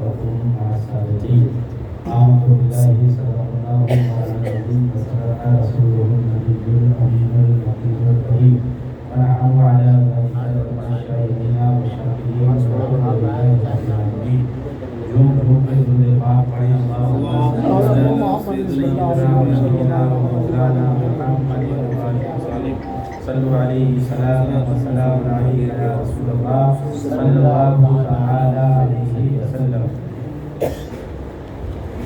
وكونوا مع الصادقين آمنت بالله صدق الله مولانا العظيم وصدق رسوله النبي الأمين المكين الكريم ونحن على ذلك من الشاهدين والشاكرين والحمد لله رب العالمين جھوم جھوم کے درود پاک پڑھیں اللهم صل على سيدنا ونبينا ومولانا محمد صلوا عليه سلام وسلام عليه يا رسول الله صلى الله تعالى عليه وسلم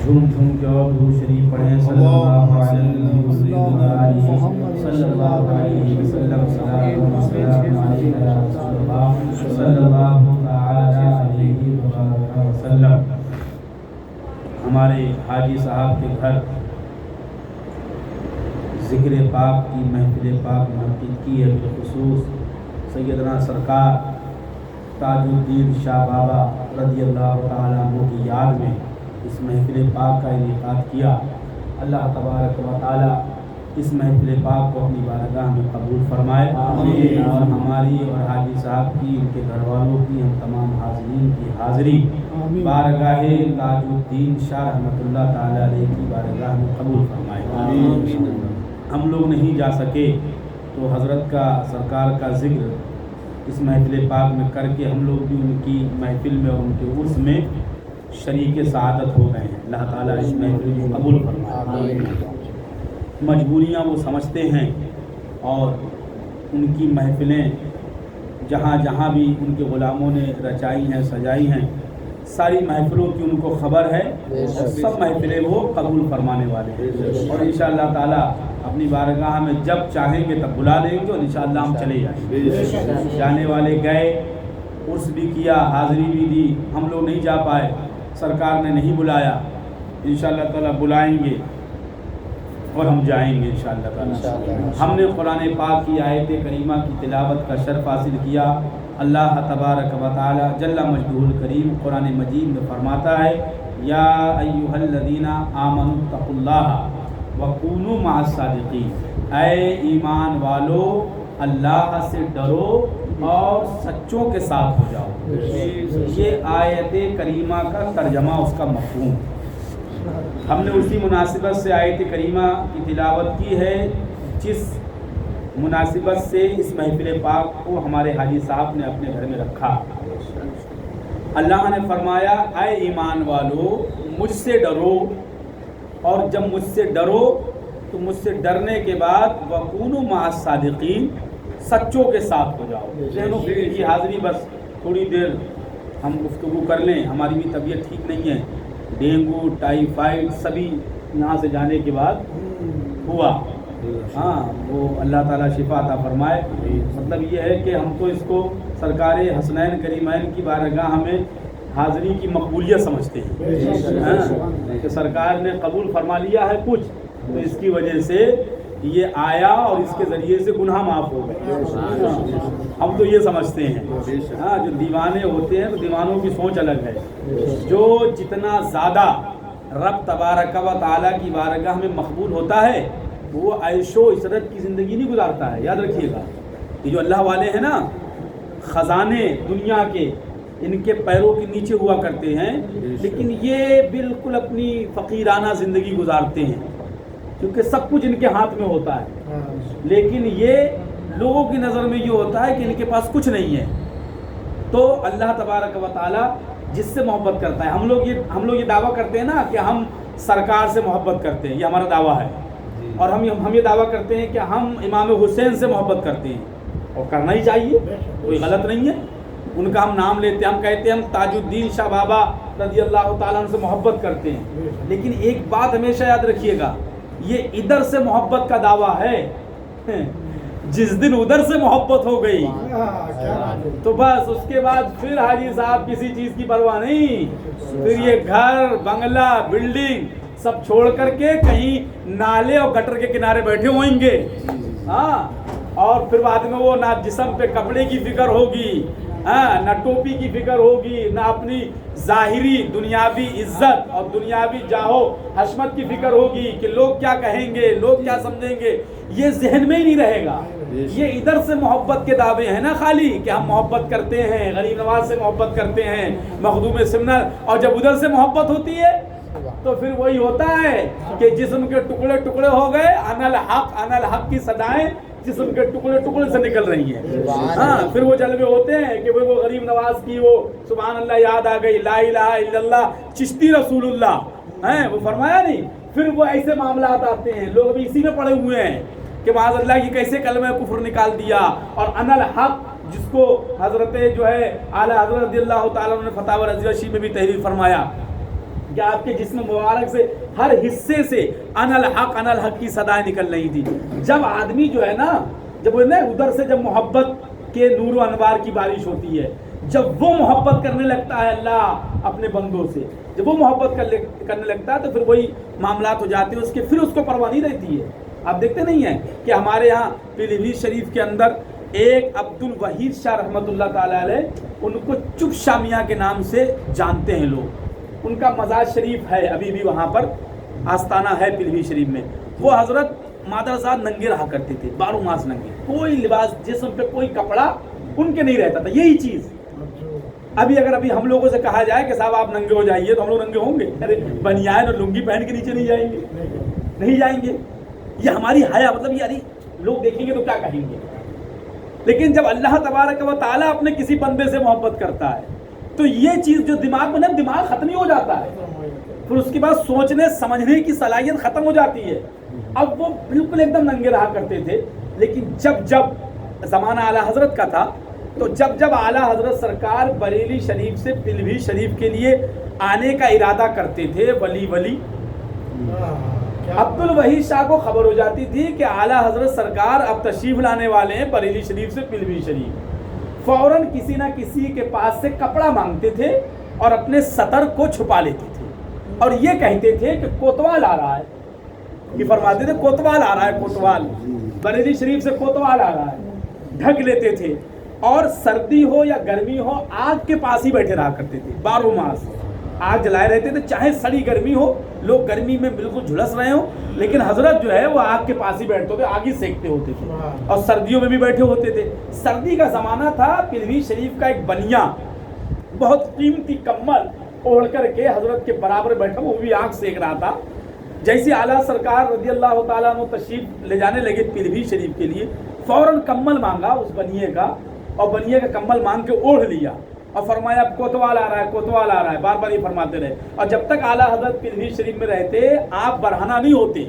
جھوم جھوم کے اور درود شریف پڑھیں صلی اللہ علیہ وسلم سلام و سلام علیہ یا رسول اللہ صلی اللہ تعالی علیہ وسلم. ہمارے حاجی صاحب کے گھر ذکر پاک کی محفل پاک منعقد کی ہے. بالخصوص سیدنا سرکار تاج الدین شاہ بابا رضی اللہ تعالیٰ عنہ کی یاد میں اس محفل پاک کا انعقاد کیا. اللہ تبارک و تعالیٰ اس محفل پاک کو اپنی بارگاہ میں قبول فرمائے اور ہماری اور حاجی صاحب کی ان کے گھر والوں کی ہم تمام حاضرین کی حاضری بارگاہ تاج الدین شاہ رحمۃ اللہ تعالیٰ علیہ کی بارگاہ میں قبول فرمائے. ہم لوگ نہیں جا سکے تو حضرت کا سرکار کا ذکر اس محفل پاک میں کر کے ہم لوگ بھی ان کی محفل میں اور ان کے عرس میں شریک سعادت ہو گئے ہیں. اللہ تعالیٰ اس محفل کو قبول فرمائے. مجبوریاں وہ سمجھتے ہیں اور ان کی محفلیں جہاں جہاں بھی ان کے غلاموں نے رچائی ہیں سجائی ہیں ساری محفلوں کی ان کو خبر ہے اور سب محفلیں وہ قبول فرمانے والے ہیں اور انشاءاللہ تعالیٰ اپنی بارگاہ میں جب چاہیں گے تب بلا دیں گے اور انشاءاللہ ہم چلے جائیں گے. جانے والے گئے عرس بھی کیا حاضری بھی دی. ہم لوگ نہیں جا پائے سرکار نے نہیں بلایا انشاءاللہ تعالیٰ بلائیں گے اور ہم جائیں گے انشاءاللہ تعالیٰ. ہم نے قرآن پاک کی آیت کریمہ کی تلاوت کا شرف حاصل کیا. اللہ تبارک و تعالی جل مجدہ الکریم قرآن مجید میں فرماتا ہے یا ایھا الذین آمنوا اتقوا اللہ وکونوا مع الصادقین. اے ایمان والو اللہ سے ڈرو اور سچوں کے ساتھ ہو جاؤ. یہ آیت کریمہ کا ترجمہ اس کا مفہوم. ہم نے اسی مناسبت سے آیت کریمہ کی تلاوت کی ہے جس مناسبت سے اس محفل پاک کو ہمارے حاجی صاحب نے اپنے گھر میں رکھا. اللہ نے فرمایا اے ایمان والو مجھ سے ڈرو اور جب مجھ سے ڈرو تو مجھ سے ڈرنے کے بعد وَكُونُوا مَعَ الصَّادِقِينَ سچوں کے ساتھ ہو جاؤ. ذہن و فکر کی حاضری بس تھوڑی دیر ہم گفتگو کر لیں. ہماری بھی طبیعت ٹھیک نہیں ہے. ڈینگو ٹائیفائڈ سبھی یہاں سے جانے کے بعد ہوا. ہاں وہ اللہ تعالیٰ شفا عطا فرمائے. مطلب یہ ہے کہ ہم تو اس کو سرکار حسنین کریمین کی بارگاہ میں حاضری کی مقبولیت سمجھتے ہیں کہ سرکار نے قبول فرما لیا ہے کچھ تو اس کی وجہ سے یہ آیا اور اس کے ذریعے سے گناہ معاف ہو گئے. ہم تو یہ سمجھتے ہیں. ہاں جو دیوانے ہوتے ہیں تو دیوانوں کی سوچ الگ ہے. جو جتنا زیادہ رب تبارک و تعالیٰ کی بارگاہ میں مقبول ہوتا ہے وہ عیش و عشرت کی زندگی نہیں گزارتا ہے. یاد رکھیے گا یہ جو اللہ والے ہیں نا خزانے دنیا کے ان کے پیروں کے نیچے ہوا کرتے ہیں لیکن یہ بالکل اپنی فقیرانہ زندگی گزارتے ہیں کیونکہ سب کچھ ان کے ہاتھ میں ہوتا ہے. لیکن یہ لوگوں کی نظر میں یہ ہوتا ہے کہ ان کے پاس کچھ نہیں ہے. تو اللہ تبارک و تعالیٰ جس سے محبت کرتا ہے. ہم لوگ یہ دعویٰ کرتے ہیں نا کہ ہم سرکار سے محبت کرتے ہیں. یہ ہمارا دعویٰ ہے. اور ہم یہ دعویٰ کرتے ہیں کہ ہم امام حسین سے محبت کرتے ہیں اور کرنا ہی چاہیے. کوئی غلط نہیں ہے. ان کا ہم نام لیتے ہیں. ہم کہتے ہیں ہم تاج الدین شاہ بابا رضی اللہ تعالیٰ عنہ سے محبت کرتے ہیں. لیکن ایک بات ہمیشہ یاد رکھیے گا یہ ادھر سے محبت کا دعویٰ ہے. جس دن ادھر سے محبت ہو گئی تو بس اس کے بعد پھر حاجی صاحب کسی چیز کی پرواہ نہیں. پھر یہ گھر بنگلہ بلڈنگ سب چھوڑ کر کے کہیں نالے اور گٹر کے کنارے بیٹھے ہوئیں گے. ہاں اور پھر بعد میں وہ نہ جسم پہ کپڑے کی فکر ہوگی نہ ٹوپی کی فکر ہوگی، نہ اپنی ظاہری دنیاوی عزت اور دنیاوی جاہو حشمت کی فکر ہوگی کہ لوگ کیا کہیں گے، لوگ کیا سمجھیں گے، یہ ذہن میں ہی نہیں رہے گا۔ یہ ادھر سے محبت کے دعوے ہیں نا خالی کہ ہم محبت کرتے ہیں، غریب نواز سے محبت کرتے ہیں، مخدوم سمنر، اور جب ادھر سے محبت ہوتی ہے تو پھر وہی ہوتا ہے کہ جسم کے ٹکڑے ٹکڑے ہو گئے، انا الحق کی صدائیں جسم کے ٹکڑے ٹکڑے سے نکل رہی ہیں۔ پھر وہ جلوے ہوتے ہیں کہ وہ غریب نواز کی وہ سبحان اللہ یاد آ گئی، لا الہ الا اللہ چشتی رسول اللہ ہیں، وہ فرمایا نہیں۔ پھر وہ ایسے معاملات آتے ہیں، لوگ بھی اسی میں پڑے ہوئے ہیں کہ معاذ اللہ کی کیسے کلمہ کفر نکال دیا۔ اور انا الحق جس کو حضرت جو ہے اعلیٰ حضرت رضی اللہ تعالیٰ عنہ نے فتاوی رضویہ میں بھی تحریر فرمایا کہ آپ کے جسم مبارک سے ہر حصے سے انا الحق کی صدائیں نکل رہی تھی۔ جب آدمی جو ہے نا، جب وہ ادھر سے جب محبت کے نور و انوار کی بارش ہوتی ہے، جب وہ محبت کرنے لگتا ہے اللہ اپنے بندوں سے، جب وہ محبت کرنے لگتا ہے تو پھر وہی معاملات ہو جاتے ہیں، پھر اس کو پرواہ نہیں رہتی ہے۔ آپ دیکھتے نہیں ہیں کہ ہمارے یہاں پیلی بھیت شریف کے اندر ایک عبد الوحید شاہ رحمۃ اللہ تعالیٰ علیہ، ان کو چپ شامیہ کے نام سے جانتے ہیں لوگ، ان کا مزار شریف ہے ابھی بھی وہاں پر، آستانہ ہے پیلی بھیت شریف میں۔ وہ حضرت مادرزاد ننگے رہا کرتے تھے، 12 ماس ننگے، کوئی لباس جسم پہ کوئی کپڑا ان کے نہیں رہتا تھا۔ یہی چیز ابھی ہم لوگوں سے کہا جائے کہ صاحب آپ ننگے ہو جائیے تو ہم لوگ ننگے ہوں گے؟ ارے بنیان اور لنگی پہن کے نیچے نہیں جائیں گے۔ یہ ہماری حیا، مطلب یاری لوگ دیکھیں گے تو کیا کہیں گے۔ لیکن جب اللہ تبارک و تعالیٰ اپنے کسی بندے سے محبت کرتا ہے تو یہ چیز جو دماغ میں دماغ ختم ہی ہو جاتا ہے، پھر اس کے بعد سوچنے سمجھنے کی صلاحیت ختم ہو جاتی ہے۔ اب وہ بالکل ایک دم ننگے رہا کرتے تھے، لیکن جب زمانہ اعلیٰ حضرت کا تھا تو جب اعلیٰ حضرت سرکار بریلی شریف سے پیلی بھیت شریف کے لیے آنے کا ارادہ کرتے تھے، ولی عبد الوحید شاہ کو خبر ہو جاتی تھی کہ اعلیٰ حضرت سرکار اب تشریف لانے والے ہیں بریلی شریف سے پیلی بھیت شریف، فوراً کسی نہ کسی کے پاس سے کپڑا مانگتے تھے اور اپنے سطر کو چھپا لیتے تھے اور یہ کہتے تھے کہ کوتوال آ رہا ہے۔ یہ فرماتے تھے کوتوال آ رہا ہے، کوتوال بریلی شریف سے کوتوال آ رہا ہے، ڈھک لیتے تھے۔ اور سردی ہو یا گرمی ہو آگ کے پاس ہی بیٹھے رہا کرتے تھے، 12 ماس آگ جلائے رہتے تھے، چاہے سڑی گرمی ہو، لوگ گرمی میں بالکل جھلس رہے ہوں، لیکن حضرت جو ہے وہ آگ کے پاس ہی بیٹھتے تھے، آگ ہی سیکتے ہوتے تھے اور سردیوں میں بھی بیٹھے ہوتے تھے۔ سردی کا زمانہ تھا، پیلی بھیت شریف کا ایک بنیا بہت قیمتی کمل اوڑھ کر کے حضرت کے برابر بیٹھا، وہ بھی آگ سیک رہا تھا۔ جیسے اعلیٰ سرکار رضی اللہ تعالیٰ عنہ تشریف لے جانے لگے پیلی بھیت شریف کے لیے، فوراً کمل مانگا اس بنیے کا، اور بنیے کا کمل مانگ کے اوڑھ لیا اور فرمایا اب کوتوال آ رہا ہے، کوتوال آ رہا ہے، بار بار یہ فرماتے رہے۔ اور جب تک اعلیٰ حضرت پیلی بھیت شریف میں رہتے آپ برہنہ نہیں ہوتے۔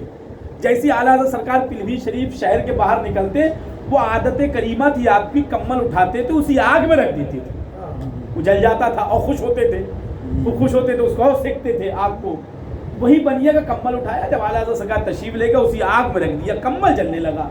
جیسے اعلیٰ حضرت سرکار پیلی بھیت شریف شہر کے باہر نکلتے، وہ عادت کریمہ تھی آپ کی، کمل اٹھاتے تھے اسی آگ میں رکھ دیتے تھے، وہ جل جاتا تھا اور خوش ہوتے تھے، وہ خوش ہوتے تھے، اس کو سیکتے تھے آگ کو۔ وہی بنیا کا کمل اٹھایا، جب اعلیٰ حضرت سرکار تشریف لے گئے اسی آگ میں رکھ دیا، کمل جلنے لگا۔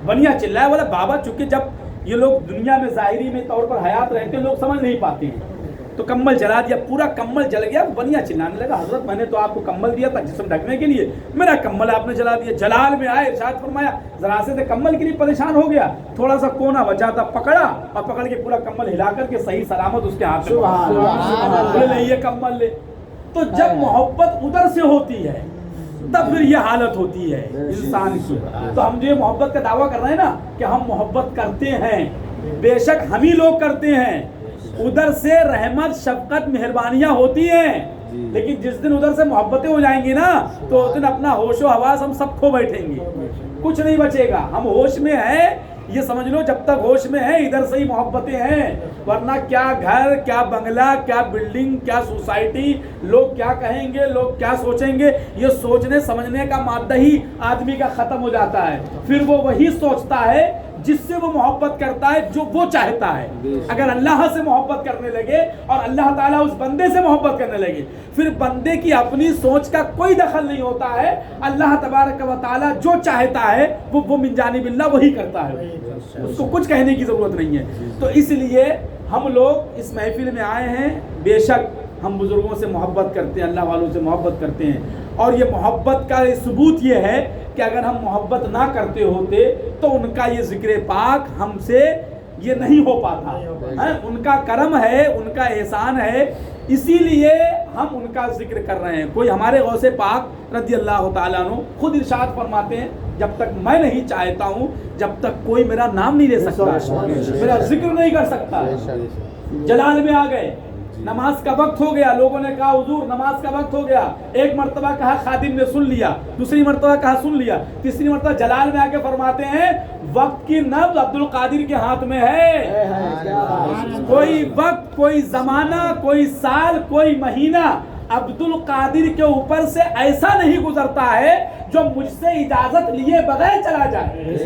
بنیا چلایا، بولا بابا چونکہ جب یہ لوگ دنیا میں ظاہری میں طور پر حیات رہتے ہیں، لوگ سمجھ نہیں پاتے ہیں، تو کمل جلا دیا، پورا کمل جل گیا۔ بنیا چلانے لگا، حضرت میں نے تو آپ کو کمل دیا تھا جسم ڈھکنے کے لیے، میرا کمل آپ نے جلا دیا۔ جلال میں آئے، ارشاد فرمایا ذرا سے کمل کے لیے پریشان ہو گیا، تھوڑا سا کونا بچا تھا، پکڑا اور پکڑ کے پورا کمل ہلا کر کے صحیح سلامت اس کے ہاتھ میں لے، یہ کمل لے۔ تو جب محبت ادھر سے ہوتی ہے تب پھر یہ حالت ہوتی ہے انسان کی۔ تو ہم جو محبت کا دعویٰ کر رہے ہیں نا کہ ہم محبت کرتے ہیں، بے شک ہم ہی لوگ کرتے ہیں، ادھر سے رحمت شفقت مہربانیاں ہوتی ہیں، لیکن جس دن ادھر سے محبتیں ہو جائیں گی نا تو اس دن اپنا ہوش و حواس ہم سب کھو بیٹھیں گے، کچھ نہیں بچے گا۔ ہم ہوش میں ہیں، یہ سمجھ لو جب تک ہوش میں ہیں ادھر سے ہی محبتیں ہیں، ورنہ کیا گھر، کیا بنگلہ، کیا بلڈنگ، کیا سوسائٹی، لوگ کیا کہیں گے، لوگ کیا سوچیں گے، یہ سوچنے سمجھنے کا مادہ ہی آدمی کا ختم ہو جاتا ہے۔ پھر وہ وہی سوچتا ہے جس سے وہ محبت کرتا ہے، جو وہ چاہتا ہے۔ اگر اللہ سے محبت کرنے لگے اور اللہ تعالیٰ اس بندے سے محبت کرنے لگے، پھر بندے کی اپنی سوچ کا کوئی دخل نہیں ہوتا ہے، اللہ تبارک و تعالیٰ جو چاہتا ہے وہ من جانب اللہ وہی کرتا ہے، اس کو کچھ کہنے کی ضرورت نہیں ہے۔ تو اس لیے ہم لوگ اس محفل میں آئے ہیں، بے شک ہم بزرگوں سے محبت کرتے ہیں، اللہ والوں سے محبت کرتے ہیں، اور یہ محبت کا ثبوت یہ ہے کہ اگر ہم محبت نہ کرتے ہوتے تو ان کا یہ ذکر پاک ہم سے یہ نہیں ہو پاتا ہے، ان کا کرم ہے، ان کا احسان ہے، اسی لیے ہم ان کا ذکر کر رہے ہیں۔ کوئی ہمارے غوث پاک رضی اللہ تعالیٰ عنہ خود ارشاد فرماتے ہیں جب تک میں نہیں چاہتا ہوں، جب تک کوئی میرا نام نہیں لے سکتا، میرا ذکر نہیں کر سکتا۔ جلال میں آ گئے، نماز کا وقت ہو گیا، لوگوں نے کہا حضور نماز کا وقت ہو گیا، ایک مرتبہ کہا خادم نے سن لیا، دوسری مرتبہ کہا سن لیا، تیسری مرتبہ جلال میں آ کے فرماتے ہیں وقت کی نبض عبد القادر کے ہاتھ میں ہے۔ کوئی وقت، کوئی زمانہ، کوئی سال، کوئی مہینہ عبد القادر کے اوپر سے ایسا نہیں گزرتا ہے جو مجھ سے اجازت لیے بغیر چلا جائے۔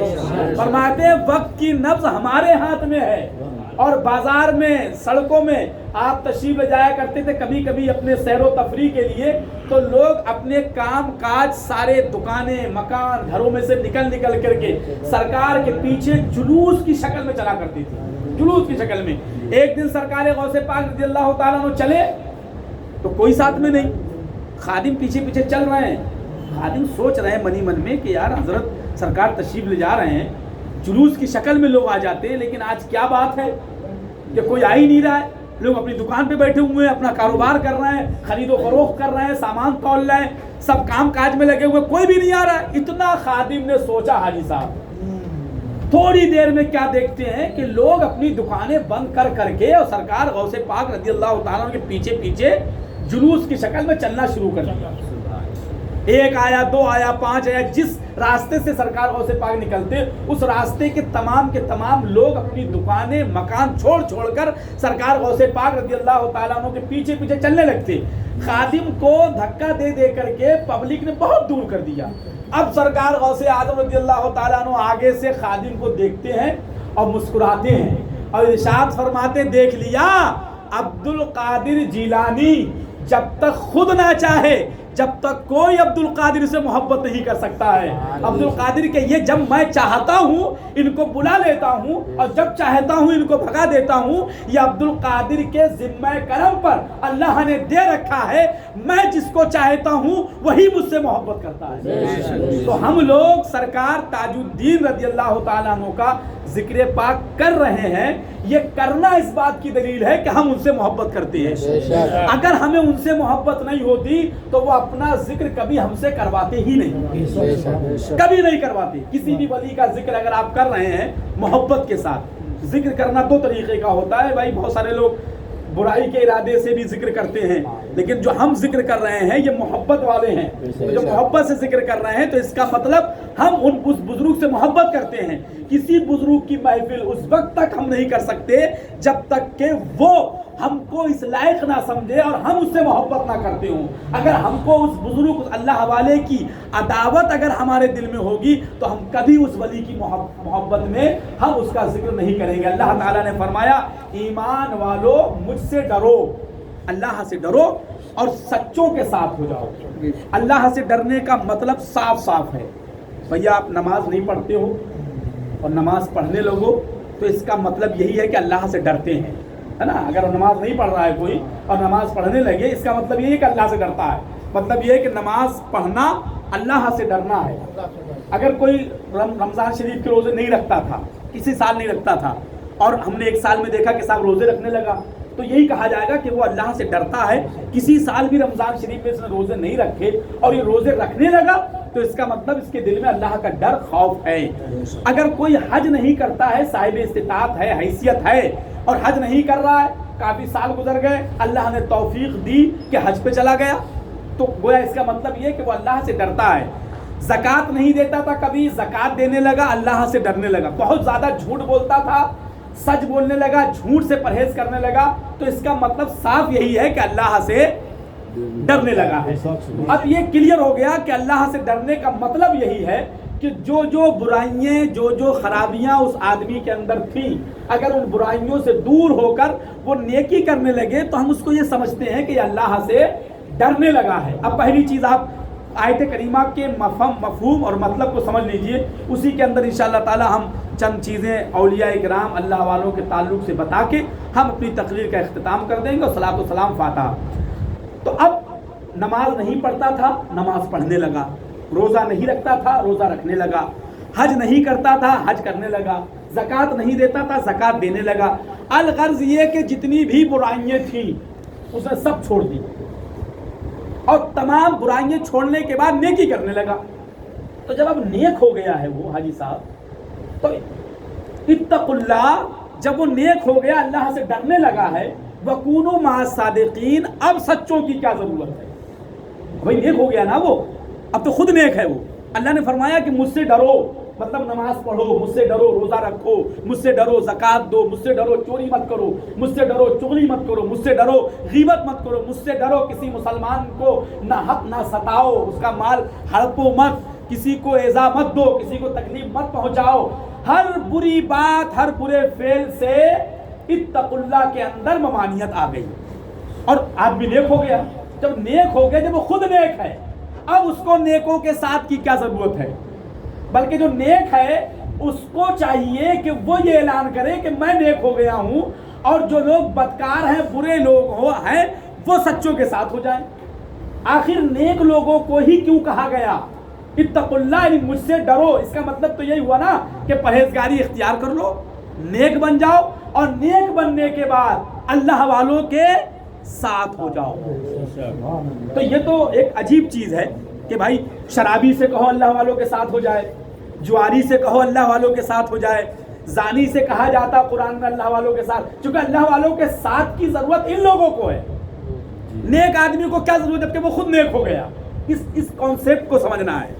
فرماتے ہیں وقت کی نبض ہمارے ہاتھ میں ہے۔ اور بازار میں، سڑکوں میں آپ تشریف لے جایا کرتے تھے کبھی کبھی اپنے سیر و تفریح کے لیے، تو لوگ اپنے کام کاج سارے دکانیں، مکان، گھروں میں سے نکل کر کے سرکار کے پیچھے جلوس کی شکل میں چلا کرتی تھی، جلوس کی شکل میں۔ ایک دن سرکار غوث پاک رضی اللہ تعالیٰ عنہ چلے تو کوئی ساتھ میں نہیں، خادم پیچھے پیچھے چل رہے ہیں۔ خادم سوچ رہے ہیں منی من میں کہ یار حضرت سرکار تشریف لے جا رہے ہیں، جلوس کی شکل میں لوگ آ جاتے ہیں، لیکن آج کیا بات ہے کہ کوئی آ ہی نہیں رہا ہے۔ لوگ اپنی دکان پہ بیٹھے ہوئے ہیں، اپنا کاروبار کر رہے ہیں، خرید و فروخت کر رہے ہیں، سامان تول رہے ہیں، سب کام کاج میں لگے ہوئے، کوئی بھی نہیں آ رہا ہے۔ اتنا خادم نے سوچا حاجی صاحب، تھوڑی دیر میں کیا دیکھتے ہیں کہ لوگ اپنی دکانیں بند کر کے اور سرکار غوث پاک رضی اللہ تعالیٰ عنہ کے پیچھے پیچھے جلوس کی شکل میں چلنا شروع کر دیا۔ ایک آیا، دو آیا، پانچ آیا، جس راستے سے سرکار غوث پاک نکلتے اس راستے کے تمام لوگ اپنی دکانیں، مکان چھوڑ کر سرکار غوث پاک رضی اللہ تعالیٰ عنہ کے پیچھے پیچھے چلنے لگتے۔ خادم کو دھکا دے کر کے پبلک نے بہت دور کر دیا۔ اب سرکار غوث اعظم رضی اللہ تعالیٰ عنہ آگے سے خادم کو دیکھتے ہیں اور مسکراتے ہیں اور ارشاد فرماتے دیکھ لیا عبد القادر جیلانی جب تک خود نہ چاہے، جب تک کوئی عبد القادر سے محبت نہیں کر سکتا ہے۔ عبد القادر کہ یہ جب میں چاہتا ہوں ان کو بلا لیتا ہوں اور جب چاہتا ہوں ان کو بھگا دیتا ہوں، یہ عبد القادر کے ذمہ کرم پر اللہ نے دے رکھا ہے، میں جس کو چاہتا ہوں وہی مجھ سے محبت کرتا ہے۔ تو ہم لوگ سرکار تاج الدین رضی اللہ تعالیٰ عنہ کا ذکر پاک کر رہے ہیں، یہ کرنا اس بات کی دلیل ہے کہ ہم ان سے محبت کرتے ہیں۔ اگر ہمیں ان سے محبت نہیں ہوتی تو وہ اپنا ذکر کبھی ہم سے کرواتے ہی نہیں، کبھی نہیں کرواتے۔ کسی بھی ولی کا ذکر اگر آپ کر رہے ہیں محبت کے ساتھ، ذکر کرنا دو طریقے کا ہوتا ہے بھائی، بہت سارے لوگ برائی کے ارادے سے بھی ذکر کرتے ہیں، لیکن جو ہم ذکر کر رہے ہیں یہ محبت والے ہیں، جو محبت سے ذکر کر رہے ہیں تو اس کا مطلب ہم اس بزرگ سے محبت کرتے ہیں۔ کسی بزرگ کی محفل اس وقت تک ہم نہیں کر سکتے جب تک کہ وہ ہم کو اس لائق نہ سمجھے اور ہم اس سے محبت نہ کرتے ہوں۔ اگر ہم کو اس بزرگ اللہ والے کی عداوت اگر ہمارے دل میں ہوگی تو ہم کبھی اس ولی کی محبت میں ہم اس کا ذکر نہیں کریں گے۔ اللہ تعالیٰ نے فرمایا ایمان والو مجھ سے ڈرو، اللہ سے ڈرو اور سچوں کے ساتھ ہو جاؤ۔ اللہ سے ڈرنے کا مطلب صاف صاف ہے۔ بھیا آپ نماز نہیں پڑھتے ہو اور نماز پڑھنے لگو تو اس کا مطلب یہی ہے کہ اللہ سے ڈرتے ہیں، ہے نا۔ اگر نماز نہیں پڑھ رہا ہے کوئی اور نماز پڑھنے لگے اس کا مطلب یہ ہے کہ اللہ سے ڈرتا ہے، مطلب یہ ہے کہ نماز پڑھنا اللہ سے ڈرنا ہے۔ اگر کوئی رمضان شریف کے روزے نہیں رکھتا تھا، کسی سال نہیں رکھتا تھا اور ہم نے ایک سال میں دیکھا کہ صاحب روزے رکھنے لگا تو یہی کہا جائے گا کہ وہ اللہ سے ڈرتا ہے۔ کسی سال بھی رمضان شریف میں اس نے روزے نہیں رکھے اور یہ روزے رکھنے لگا تو اس کا مطلب اس کے دل میں اللہ کا ڈر، خوف ہے۔ اگر کوئی حج نہیں کرتا ہے، صاحب استطاعت ہے، حیثیت ہے اور حج نہیں کر رہا ہے، کافی سال گزر گئے، اللہ نے توفیق دی کہ حج پہ چلا گیا، تو گویا اس کا مطلب یہ کہ وہ اللہ سے ڈرتا ہے۔ زکوٰۃ نہیں دیتا تھا، کبھی زکوٰۃ دینے لگا، اللہ سے ڈرنے لگا۔ بہت زیادہ جھوٹ بولتا تھا، سچ بولنے لگا، جھوٹ سے پرہیز کرنے لگا، تو اس کا مطلب صاف یہی ہے کہ اللہ سے ڈرنے لگا ہے۔ اب یہ کلیئر ہو گیا کہ اللہ سے ڈرنے کا مطلب یہی ہے کہ جو برائیاں، جو خرابیاں اس آدمی کے اندر تھیں، اگر ان برائیوں سے دور ہو کر وہ نیکی کرنے لگے تو ہم اس کو یہ سمجھتے ہیں کہ یہ اللہ سے ڈرنے لگا ہے۔ اب پہلی چیز آپ آیت کریمہ کے مفہوم اور مطلب کو سمجھ لیجئے، اسی کے اندر انشاءاللہ تعالی ہم چند چیزیں اولیاء کرام اللہ والوں کے تعلق سے بتا کے ہم اپنی تقریر کا اختتام کر دیں گے، اور صلاۃ و سلام فاتحہ۔ تو اب نماز نہیں پڑھتا تھا، نماز پڑھنے لگا، روزہ نہیں رکھتا تھا، روزہ رکھنے لگا، حج نہیں کرتا تھا، حج کرنے لگا، زکوٰۃ نہیں دیتا تھا، زکوٰۃ دینے لگا۔ الغرض یہ کہ جتنی بھی برائیاں تھیں اس نے سب چھوڑ دی، اور تمام برائیاں چھوڑنے کے بعد نیکی کرنے لگا۔ تو جب اب نیک ہو گیا ہے وہ حاجی صاحب، تو اتقوا اللہ، جب وہ نیک ہو گیا، اللہ سے ڈرنے لگا ہے، وَكُونُوا مَعَ الصَّادِقِينَ، اب سچوں کی کیا ضرورت ہے؟ بھائی نیک ہو گیا نا وہ، اب تو خود نیک ہے وہ۔ اللہ نے فرمایا کہ مجھ سے ڈرو، مطلب نماز پڑھو، مجھ سے ڈرو، روزہ رکھو، مجھ سے ڈرو، زکوٰۃ دو، مجھ سے ڈرو، چوری مت کرو، مجھ سے ڈرو، چغلی مت کرو، مجھ سے ڈرو، غیبت مت کرو، مجھ سے ڈرو، کسی مسلمان کو نہ حق نہ ستاؤ، اس کا مال ہڑپو مت، کسی کو ایذا مت دو، کسی کو تکلیف مت پہنچاؤ۔ ہر بری بات، ہر برے فعل سے اتقوا اللہ کے اندر ممانعت آ گئی، اور آدمی نیک ہو گیا۔ جب نیک ہو گیا، جب وہ خود نیک ہے، اب اس کو نیکوں کے ساتھ کی کیا ضرورت ہے؟ بلکہ جو نیک ہے اس کو چاہیے کہ وہ یہ اعلان کرے کہ میں نیک ہو گیا ہوں، اور جو لوگ بدکار ہیں، برے لوگ ہیں، وہ سچوں کے ساتھ ہو جائیں۔ آخر نیک لوگوں کو ہی کیوں کہا گیا اتقوا اللہ، یعنی مجھ سے ڈرو؟ اس کا مطلب تو یہی ہوا نا کہ پرہیزگاری اختیار کر لو، نیک بن جاؤ، اور نیک بننے کے بعد اللہ والوں کے ساتھ ہو جاؤ۔ تو یہ تو ایک عجیب چیز ہے کہ بھائی شرابی سے کہو اللہ والوں کے ساتھ ہو جائے، جواری سے کہو اللہ والوں کے ساتھ ہو جائے، زانی سے کہا جاتا قرآن میں اللہ والوں کے ساتھ، چونکہ اللہ والوں کے ساتھ کی ضرورت ان لوگوں کو ہے، نیک آدمی کو کیا ضرورت ہے جبکہ وہ خود نیک ہو گیا۔ اس کانسیپٹ کو سمجھنا ہے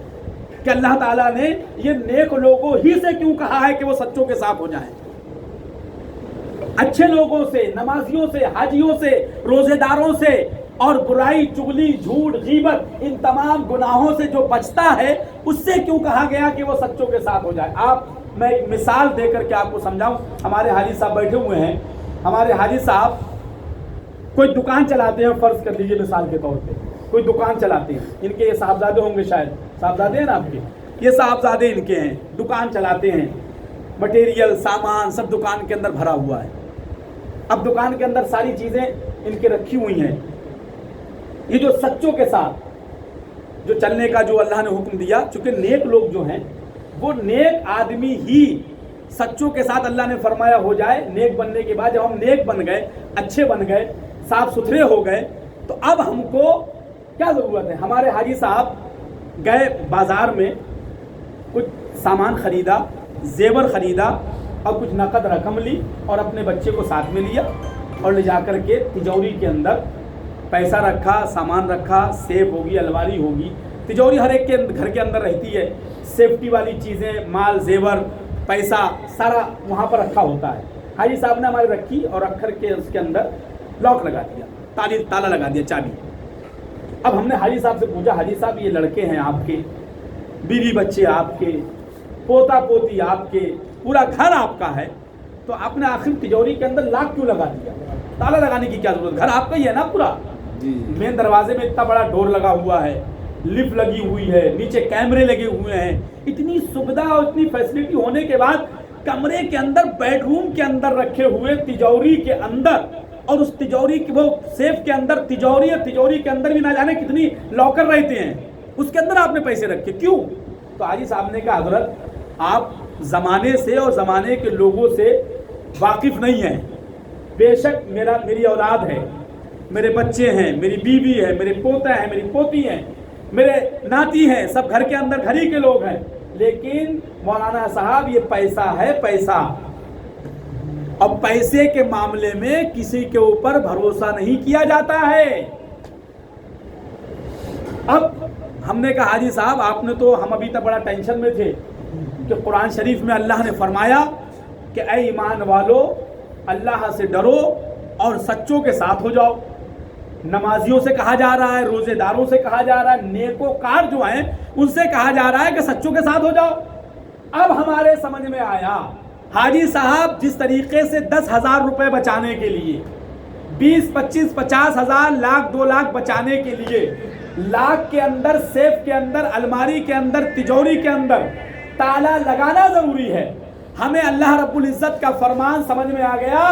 کہ اللہ تعالیٰ نے یہ نیک لوگوں ہی سے کیوں کہا ہے کہ وہ سچوں کے ساتھ ہو جائیں۔ اچھے لوگوں سے، نمازیوں سے، حاجیوں سے، روزے داروں سے، اور برائی، چغلی، جھوٹ، غیبت، ان تمام گناہوں سے جو بچتا ہے، اس سے کیوں کہا گیا کہ وہ سچوں کے ساتھ ہو جائے؟ میں ایک مثال دے کر کے آپ کو سمجھاؤں۔ ہمارے حاجی صاحب بیٹھے ہوئے ہیں، ہمارے حاجی صاحب کوئی دکان چلاتے ہیں، فرض کر لیجیے مثال کے طور پہ کوئی دکان چلاتے ہیں، ان کے یہ صاحبزادے ہوں گے، شاید صاحبزادے ہیں نا آپ کے، یہ صاحبزادے ان کے ہیں، دکان چلاتے ہیں، مٹیریل، سامان سب دکان کے اندر بھرا ہوا ہے۔ اب دکان کے اندر ساری چیزیں ان کے رکھی ہوئی ہیں۔ یہ جو سچوں کے ساتھ جو چلنے کا جو اللہ نے حکم دیا، چونکہ نیک لوگ جو ہیں وہ نیک آدمی ہی سچوں کے ساتھ اللہ نے فرمایا ہو جائے۔ نیک بننے کے بعد جب ہم نیک بن گئے، اچھے بن گئے، صاف ستھرے ہو گئے، تو اب ہم کو کیا ضرورت ہے؟ ہمارے حاجی صاحب گئے بازار میں، کچھ سامان خریدا، زیور خریدا، اور کچھ نقد رقم لی، اور اپنے بچے کو ساتھ میں لیا، اور لے جا کر کے تجوری کے اندر پیسہ رکھا، سامان رکھا، سیف ہوگی، الماری ہوگی، تجوری ہر ایک کے گھر کے اندر رہتی ہے، سیفٹی والی چیزیں، مال، زیور، پیسہ سارا وہاں پر رکھا ہوتا ہے۔ حاجی صاحب نے ہماری رکھی، اور رکھ کر کے اس کے اندر لاک لگا دیا، تالا لگا دیا، چابی۔ اب ہم نے حاجی صاحب سے پوچھا، حاجی صاحب یہ لڑکے ہیں آپ کے، بیوی بچے آپ کے، پوتا پوتی آپ کے، پورا گھر آپ کا ہے، تو آپ نے آخر تجوری کے اندر لاک کیوں لگا دیا؟ تالا لگانے کی کیا ضرورت؟ گھر آپ کا ہی ہے نا پورا۔ مین دروازے میں اتنا بڑا ڈور لگا ہوا ہے، لفٹ لگی ہوئی ہے، نیچے کیمرے لگے ہوئے ہیں، اتنی سویدھا اور اتنی فیسلٹی ہونے کے بعد کمرے کے اندر، بیڈ روم کے اندر رکھے ہوئے تجوری کے اندر، اور اس تجوری کی وہ سیف کے اندر تجوری، اور تجوری کے اندر بھی نہ جانے کتنی لاکر رہتے ہیں، اس کے اندر آپ نے پیسے رکھے کیوں؟ تو حاجی صاحب نے کہا حضرت آپ زمانے سے اور زمانے کے لوگوں سے واقف نہیں ہیں۔ بے شک میری اولاد ہے، میرے بچے ہیں، میری بیوی ہے، میرے پوتا ہیں، میری پوتی ہیں، میرے ناتی ہیں، سب گھر کے اندر گھر ہی کے لوگ ہیں، لیکن مولانا صاحب یہ پیسہ ہے، پیسہ، اب پیسے کے معاملے میں کسی کے اوپر بھروسہ نہیں کیا جاتا ہے۔ اب ہم نے کہا حاجی صاحب آپ نے تو، ہم ابھی تک بڑا ٹینشن میں تھے کہ قرآن شریف میں اللہ نے فرمایا کہ اے ایمان والو اللہ سے ڈرو اور سچوں کے ساتھ ہو جاؤ۔ نمازیوں سے کہا جا رہا ہے، روزے داروں سے کہا جا رہا ہے، نیکوکار جو ہیں ان سے کہا جا رہا ہے کہ سچوں کے ساتھ ہو جاؤ۔ اب ہمارے سمجھ میں آیا حاجی صاحب جس طریقے سے 10,000 روپے بچانے کے لیے، 20, 25, 50,000، لاکھ، 2 لاکھ بچانے کے لیے، لاکھ کے اندر، سیف کے اندر، الماری کے اندر، تجوری کے اندر تالا لگانا ضروری ہے، ہمیں اللہ رب العزت کا فرمان سمجھ میں آ گیا۔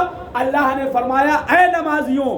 اللہ نے فرمایا اے نمازیوں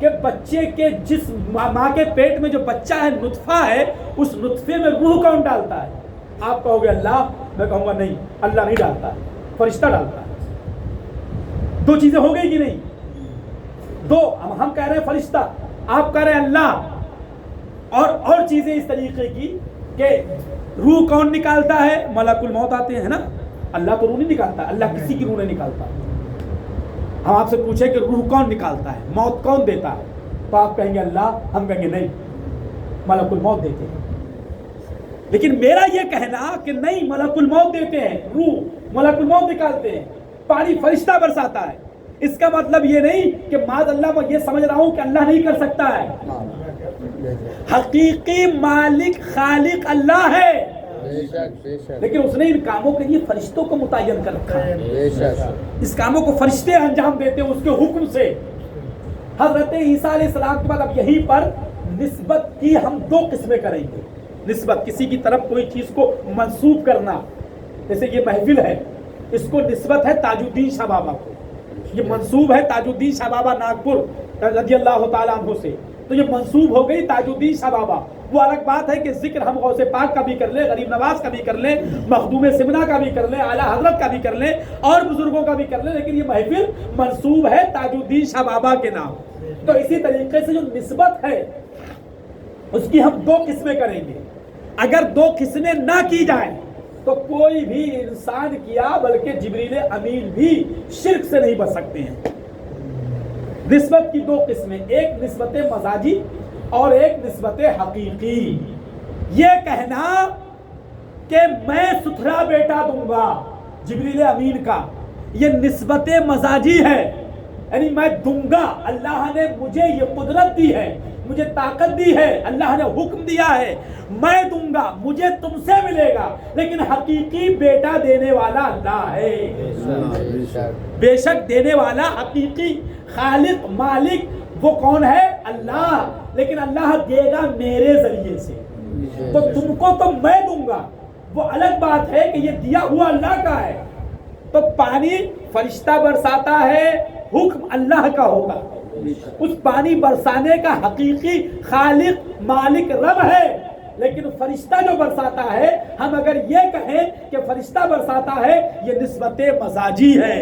کہ بچے کے جس ماں کے پیٹ میں جو بچہ ہے نطفہ ہے اس نطفے میں روح کون ڈالتا ہے؟ آپ کہو گے اللہ، میں کہوں گا نہیں، اللہ نہیں ڈالتا ہے، فرشتہ ڈالتا ہے۔ دو چیزیں ہو گئی کہ نہیں؟ دو، ہم کہہ رہے ہیں فرشتہ، آپ کہہ رہے ہیں اللہ، اور چیزیں اس طریقے کی کہ روح کون نکالتا ہے؟ ملک الموت آتے ہیں نا، اللہ تو روح نہیں نکالتا، اللہ کسی کی روح نہیں نکالتا۔ ہم آپ سے پوچھیں کہ روح کون نکالتا ہے، موت کون دیتا ہے، تو آپ کہیں گے اللہ، ہم کہیں گے نہیں، ملک الموت دیتے ہیں۔ لیکن میرا یہ کہنا کہ نہیں، ملک الموت دیتے ہیں، روح ملک الموت نکالتے ہیں، پانی فرشتہ برساتا ہے، اس کا مطلب یہ نہیں کہ معاذ اللہ میں یہ سمجھ رہا ہوں کہ اللہ نہیں کر سکتا ہے۔ حقیقی مالک خالق اللہ ہے، لیکن اس نے ان کاموں کے لیے فرشتوں کو متعین کر رکھا ہے۔ اس کاموں کو فرشتے انجام دیتے ہیں اس کے حکم سے۔ حضرت عیسیٰ علیہ السلام کے بعد اب یہیں پر نسبت کی ہم دو قسمیں کریں گے۔ نسبت، کسی کی طرف کوئی چیز کو منسوب کرنا، جیسے یہ محفل ہے، اس کو نسبت ہے تاج الدین شاہ بابا کو، یہ منسوب ہے تاج الدین شاہ بابا ناگپور رضی اللہ تعالیٰ عنہ سے، تو یہ منسوب ہو گئی تاج الدین شاہ بابا۔ وہ الگ بات ہے کہ ذکر ہم غوث پاک کا بھی کر لیں، غریب نواز کا بھی کر لیں، مخدوم سمنا کا بھی کر لیں، اعلیٰ حضرت کا بھی کر لیں، اور بزرگوں کا بھی کر لیں، لیکن یہ محفل منسوب ہے تاج الدین شاہ بابا کے نام۔ تو اسی طریقے سے جو نسبت ہے اس کی ہم دو قسمیں کریں گے۔ اگر دو قسمیں نہ کی جائیں تو کوئی بھی انسان کیا بلکہ جبریل امین بھی شرک سے نہیں بچ سکتے ہیں۔ نسبت کی دو قسمیں، ایک نسبت مزاجی اور ایک نسبت حقیقی۔ یہ کہنا کہ میں ستھرا بیٹا دوں گا جبریل امین کا، یہ نسبت مزاجی ہے، یعنی میں دوں گا، اللہ نے مجھے یہ قدرت دی ہے، مجھے طاقت دی ہے، اللہ نے حکم دیا ہے، میں دوں گا، مجھے تم سے ملے گا، لیکن حقیقی بیٹا دینے والا اللہ ہے۔ بے شک دینے والا حقیقی خالق مالک وہ کون ہے؟ اللہ، لیکن اللہ دے گا میرے ذریعے سے، تو تم کو تو میں دوں گا، وہ الگ بات ہے کہ یہ دیا ہوا اللہ کا ہے۔ تو پانی فرشتہ برساتا ہے، حکم اللہ کا ہوگا، اس پانی برسانے کا حقیقی خالق مالک رب ہے، لیکن فرشتہ جو برساتا ہے، ہم اگر یہ کہیں کہ فرشتہ برساتا ہے، یہ نسبت مزاجی ہے۔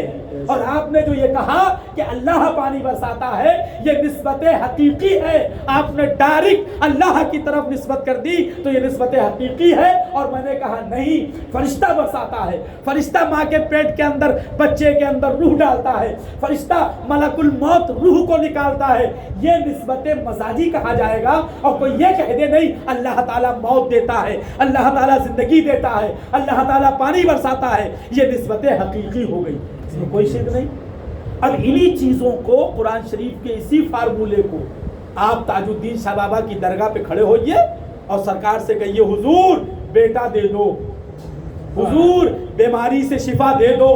اور آپ نے جو یہ کہا کہ اللہ پانی برساتا ہے، یہ نسبت حقیقی ہے، آپ نے ڈائریکٹ اللہ کی طرف نسبت کر دی، تو یہ نسبت حقیقی ہے۔ اور میں نے کہا نہیں، فرشتہ برساتا ہے، فرشتہ ماں کے پیٹ کے اندر بچے کے اندر روح ڈالتا ہے، فرشتہ ملک الموت روح کو نکالتا ہے، یہ نسبت مزاجی کہا جائے گا۔ اور کوئی یہ کہہ دے نہیں، اللہ تعالیٰ موت دیتا ہے، اللہ تعالیٰ زندگی دیتا ہے، اللہ تعالیٰ پانی برساتا ہے، یہ نسبت حقیقی ہو گئی، اس میں کوئی شک نہیں۔ اب انہی چیزوں کو قرآن شریف کے اسی فارمولے کو آپ تاج الدین شاہ بابا کی درگاہ پہ کھڑے ہوئیے اور سرکار سے کہیے حضور بیٹا دے دو، حضور بیماری سے شفا دے دو،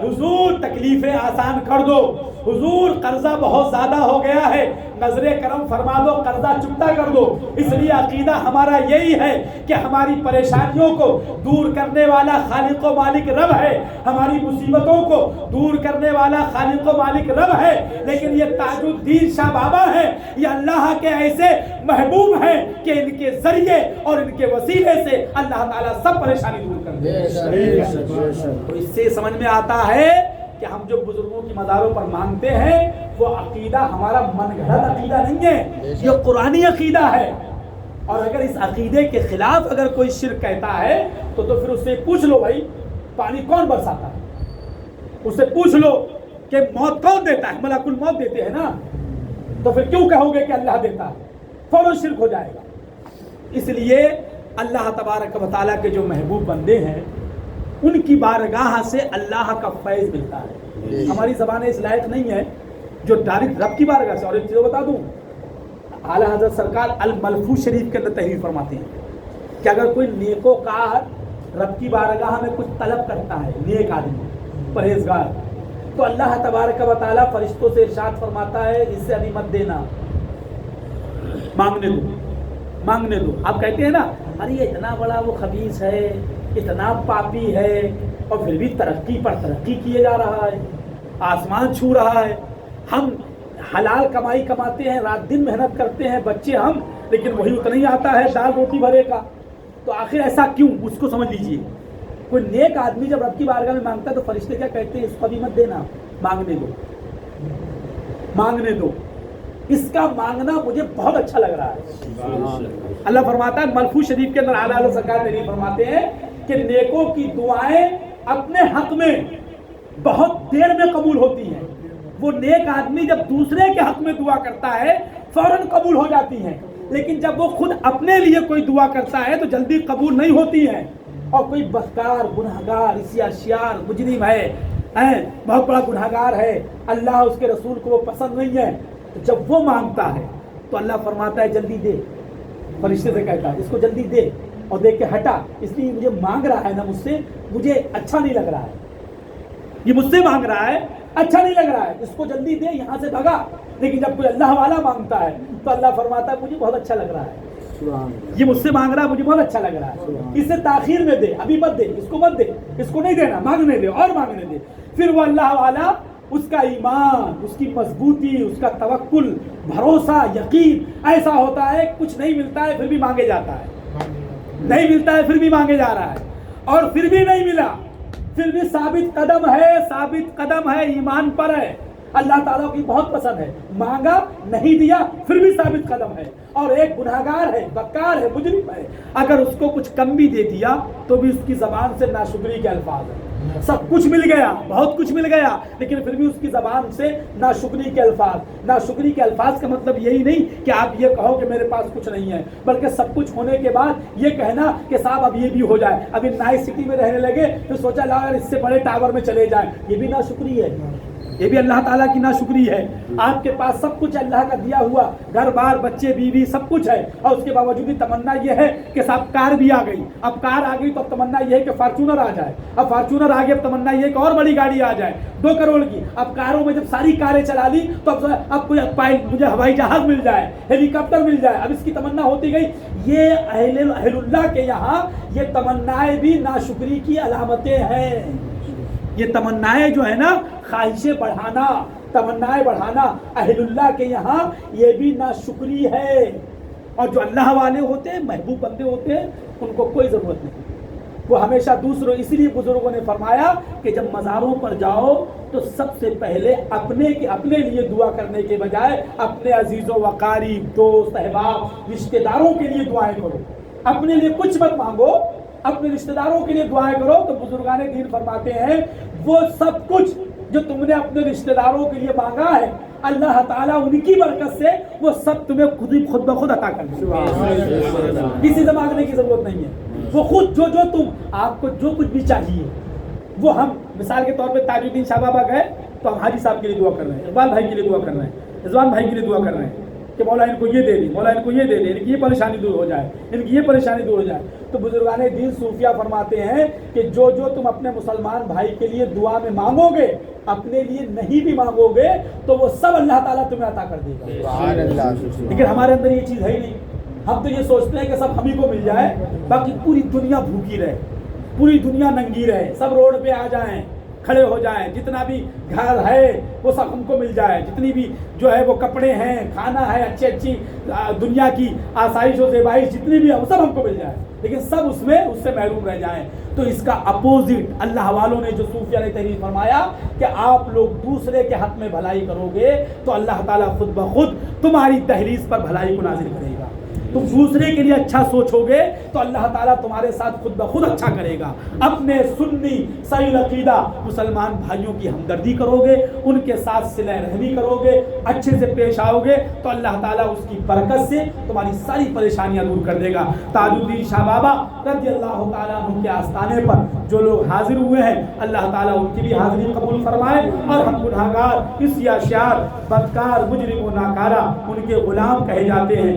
حضور تکلیفیں آسان کر دو، حضور قرضہ بہت زیادہ ہو گیا ہے، نظر کرم فرما دو، قرضہ چکتا کر دو۔ اس لیے عقیدہ ہمارا یہی ہے کہ ہماری پریشانیوں کو دور کرنے والا خالق و مالک رب ہے، ہماری مصیبتوں کو دور کرنے والا خالق و مالک رب ہے، لیکن یہ تاج الدین شاہ بابا ہیں، یہ اللہ کے ایسے محبوب ہیں کہ ان کے ذریعے اور ان کے وسیلے سے اللہ تعالیٰ سب پریشانی دور کر دے۔ تو اس سے سمجھ میں آتا ہے کہ ہم جو بزرگوں کی مزاروں پر مانگتے ہیں وہ عقیدہ ہمارا من گھڑت عقیدہ نہیں ہے، یہ قرآنی عقیدہ ہے۔ اور اگر اس عقیدے کے خلاف اگر کوئی شرک کہتا ہے تو پھر اس سے پوچھ لو بھائی پانی کون برساتا ہے، اس سے پوچھ لو کہ موت کون دیتا ہے، ملک الموت دیتے ہیں نا، تو پھر کیوں کہو گے کہ اللہ دیتا ہے، فوراً شرک ہو جائے گا۔ اس لیے اللہ تبارک و تعالیٰ کے جو محبوب بندے ہیں ان کی بارگاہ سے اللہ کا فیض ملتا ہے۔ ہماری زبانیں اس لائق نہیں ہے جو ڈائریکٹ رب کی بارگاہ سے۔ اور ایک چیز بتا دوں، اعلیٰ حضرت سرکار الملفوظ شریف کے اندر تحریر فرماتے ہیں کہ اگر کوئی نیکوکار رب کی بارگاہ میں کچھ طلب کرتا ہے، نیک آدمی پرہیزگار، تو اللہ تبارک و تعالیٰ فرشتوں سے ارشاد فرماتا ہے اس سے ابھی مت دینا، مانگنے دو، مانگنے دو۔ آپ کہتے ہیں نا ارے یہ اتنا بڑا وہ خبیث ہے، اتنا پاپی ہے، اور پھر بھی ترقی پر ترقی کیے جا رہا ہے، آسمان چھو رہا ہے، ہم حلال کمائی کماتے ہیں, رات دن محنت کرتے ہیں بچے ہم, لیکن وہی اتنا ہی آتا ہے دال روٹی بھرے کا. تو آخر ایسا کیوں, اس کو سمجھ لیجئے. کوئی نیک آدمی جب رب کی بارگاہ میں مانگتا ہے تو فرشتے کیا کہتے ہیں, اس کو بھی مت دینا, مانگنے دو. اس کا مانگنا مجھے بہت اچھا لگ رہا ہے. اللہ فرماتا ہے ملفوظ شریف کے اندر اعلیٰ حضرت سرکار تحریر فرماتے ہیں کہ نیکوں کی دعائیں اپنے حق میں بہت دیر میں قبول ہوتی ہیں. وہ نیک آدمی جب دوسرے کے حق میں دعا کرتا ہے فوراً قبول ہو جاتی ہیں, لیکن جب وہ خود اپنے لیے کوئی دعا کرتا ہے تو جلدی قبول نہیں ہوتی ہیں. اور کوئی بدکار, گناہگار, عصیان, مجرم ہے, بہت بڑا گناہگار ہے, اللہ اس کے رسول کو وہ پسند نہیں ہے, تو جب وہ مانگتا ہے تو اللہ فرماتا ہے جلدی دے. فرشتے سے کہتا ہے اس کو جلدی دے اور دے کے ہٹا, اس لیے مجھے مانگ رہا ہے نا مجھ سے, مجھے اچھا نہیں لگ رہا ہے, یہ مجھ سے مانگ رہا ہے اچھا نہیں لگ رہا ہے, اس کو جلدی دے, یہاں سے بھگا. لیکن جب کوئی اللہ والا مانگتا ہے تو اللہ فرماتا ہے مجھے بہت اچھا لگ رہا ہے, یہ مجھ سے مانگ رہا ہے, مجھے بہت اچھا لگ رہا ہے, اس سے تاخیر میں دے, ابھی مت دے, اس کو مت دے, اس کو نہیں دینا, مانگنے دے اور مانگنے دے. پھر وہ اللہ والا, اس کا ایمان, اس کی مضبوطی, اس کا توکل, بھروسہ, یقین ایسا ہوتا ہے, کچھ نہیں ملتا ہے پھر بھی مانگے جاتا ہے, نہیں ملتا ہے پھر بھی مانگے جا رہا ہے, اور پھر بھی نہیں ملا پھر بھی ثابت قدم ہے, ایمان پر ہے. اللہ تعالیٰ کی بہت پسند ہے, مانگا نہیں دیا پھر بھی ثابت قدم ہے. اور ایک گناہگار ہے, بدکار ہے, مجرم ہے, اگر اس کو کچھ کم بھی دے دیا تو بھی اس کی زبان سے ناشکری کے الفاظ ہیں. سب کچھ مل گیا, بہت کچھ مل گیا, لیکن پھر بھی اس کی زبان سے ناشکری کے الفاظ. ناشکری کے الفاظ کا مطلب یہی نہیں کہ آپ یہ کہو کہ میرے پاس کچھ نہیں ہے, بلکہ سب کچھ ہونے کے بعد یہ کہنا کہ صاحب اب یہ بھی ہو جائے, ابھی نائٹ سٹی میں رہنے لگے پھر سوچا لا اگر اس سے بڑے ٹاور میں چلے جائیں, یہ بھی ناشکری ہے, یہ بھی اللہ تعالیٰ کی ناشکری ہے. آپ کے پاس سب کچھ اللہ کا دیا ہوا, گھر بار, بچے, بیوی, سب کچھ ہے, اور اس کے باوجود بھی تمنا یہ ہے کہ صاحب کار بھی آ گئی. اب کار آ گئی تو اب تمنا یہ ہے کہ فارچونر آ جائے, اب فارچونر آ گئی اب تمنا یہ ہے کہ اور بڑی گاڑی آ جائے 2 کروڑ کی. اب کاروں میں جب ساری کاریں چلا لی تو اب کوئی مجھے ہوائی جہاز مل جائے, ہیلی کاپٹر مل جائے, اب اس کی تمنا ہوتی گئی. یہ اہل اللہ کے یہاں یہ تمنائیں بھی ناشکری کی علامتیں ہیں. یہ تمنائیں جو ہے نا, خواہشیں بڑھانا, تمنائیں بڑھانا, اہل اللہ کے یہاں یہ بھی ناشکری ہے. اور جو اللہ والے ہوتے ہیں, محبوب بندے ہوتے ہیں, ان کو کوئی ضرورت نہیں, وہ ہمیشہ دوسروں. اسی لیے بزرگوں نے فرمایا کہ جب مزاروں پر جاؤ تو سب سے پہلے اپنے لیے دعا کرنے کے بجائے اپنے عزیزوں و قریب, دوست, احباب, رشتہ داروں کے لیے دعائیں کرو. اپنے لیے کچھ مت مانگو, اپنے رشتہ داروں کے لیے دعائیں کرو. تو بزرگان دین فرماتے ہیں وہ سب کچھ جو تم نے اپنے رشتہ داروں کے لیے مانگا ہے, اللہ تعالیٰ ان کی برکت سے وہ سب تمہیں خود بخود عطا کر دے. کسی سے مانگنے کی ضرورت نہیں ہے, وہ خود جو تم, آپ کو جو کچھ بھی چاہیے وہ ہم مثال کے طور پہ تاج الدین شاہ بابا گئے تو ہم حاجی صاحب کے لیے دعا کر رہے ہیں, اقبال بھائی کے لیے دعا کر رہے ہیں, رضوان بھائی کے لیے دعا کر رہے ہیں کہ مولا ان کو یہ دے دی, مولا ان کو یہ دے دے, ان کی یہ پریشانی دور ہو جائے, ان کی یہ پریشانی دور ہو جائے. تو بزرگان دین صوفیہ فرماتے ہیں کہ جو تم اپنے مسلمان بھائی کے لیے دعا میں مانگو گے, اپنے لیے نہیں بھی مانگو گے تو وہ سب اللہ تعالیٰ تمہیں عطا کر دے گا. لیکن ہمارے اندر یہ چیز ہے ہی نہیں. ہم تو یہ سوچتے ہیں کہ سب ہم ہی کو مل جائے, باقی پوری دنیا بھوکی رہے, پوری دنیا ننگی رہے, سب روڈ پہ آ جائیں, کھڑے ہو جائیں, جتنا بھی گھر ہے وہ سب ہم کو مل جائے, جتنی بھی جو ہے وہ کپڑے ہیں, کھانا ہے, اچھی دنیا کی آسائش و زیبائش جتنی بھی ہے وہ سب ہم کو مل جائے, لیکن سب اس سے محروم رہ جائیں. تو اس کا اپوزٹ اللہ والوں نے جو صوفیہ نے تحریر فرمایا کہ آپ لوگ دوسرے کے حق میں بھلائی کرو گے تو اللہ تعالیٰ خود بخود تمہاری تحریر پر بھلائی کو نازل کرے گا. تم دوسرے کے لیے اچھا سوچو گے تو اللہ تعالیٰ تمہارے ساتھ خود بخود اچھا کرے گا. اپنے سنی صحیح عقیدہ مسلمان بھائیوں کی ہمدردی کرو گے, ان کے ساتھ صلہ رحمی کرو گے, اچھے سے پیش آؤ گے تو اللہ تعالیٰ اس کی برکت سے تمہاری ساری پریشانیاں دور کر دے گا. تاج الدین شاہ بابا رضی اللہ تعالیٰ عنہ کے آستانے پر جو لوگ حاضر ہوئے ہیں اللہ تعالیٰ ان کی بھی حاضری قبول فرمائے, اور ہم گناہگار, عصیاں شیار, بدکار, مجرم و ناکارہ ان کے غلام کہے جاتے ہیں.